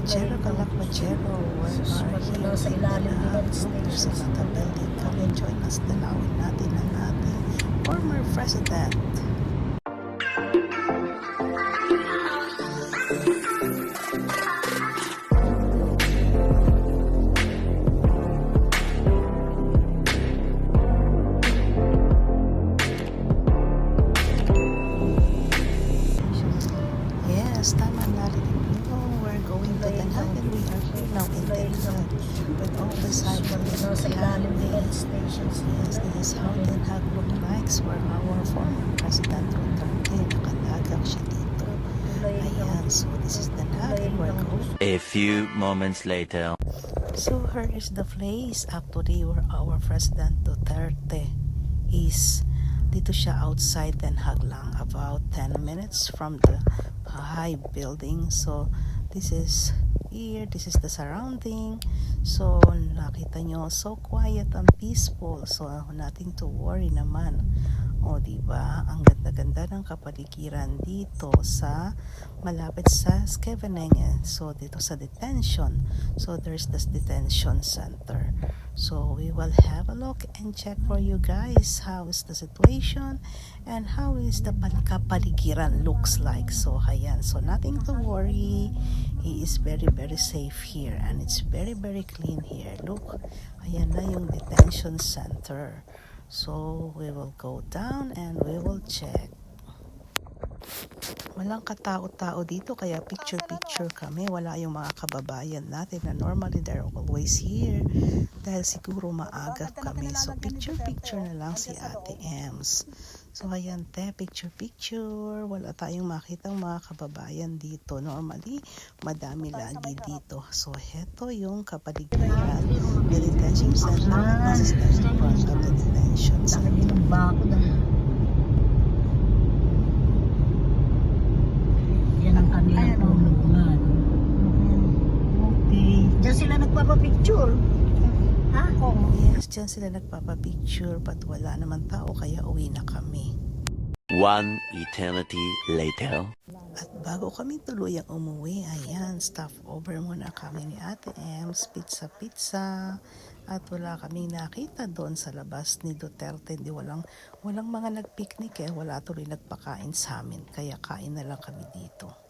Machero, Calak Machero, where are you? Sa ilalim din ng There's another building. Come and join us. Dalawin natin ang ating former president. Yes, tama narinig mo. We're going to Den Haag and we are here now in Den Haag with all the cycling. Sa ilalim din ng stations. Yes, this is how Den Haag look like where our former President Duterte nakalagak siya dito. Ayan, so this is Den Haag and we're going. A few moments later. So here is the place actually where our President Duterte is. Dito siya outside Den Haag lang, about 10 minutes from the high building. So this is here, this is the surrounding. So nakita nyo, so quiet and peaceful. So nothing to worry naman. O diba, ang ganda-ganda ng kapaligiran dito sa malapit sa Scheveningen. So dito sa detention. So there's this detention center. So we will have a look and check for you guys how is the situation and how is the kapaligiran looks like. So ayan, so nothing to worry. He is very safe here and it's very clean here. Look, ayan na yung detention center. So we will go down and we will check. Walang katao-tao dito kaya picture kami. Wala yung mga kababayan natin na normally they're always here dahil siguro maaga kami. So picture na lang si Ate Ems. So ayan te, picture. Wala tayong makitang mga kababayan dito. Normally, madami lagi dito. So heto yung kapaligiran. The detention center. This is the front of the detention center. Yan ang kanilang tulungan. Okay. Diyan sila nagpapapicture. Ha? Yes, dyan sila nagpapapicture but wala naman tao kaya uwi na kami. One eternity later. At bago kami tuluyang umuwi, ayan, stop over muna kami ni Ate Ems, pizza. At wala kaming nakita doon sa labas ni Duterte. Walang mga nagpiknik wala tuloy nagpakain sa amin. Kaya kain na lang kami dito.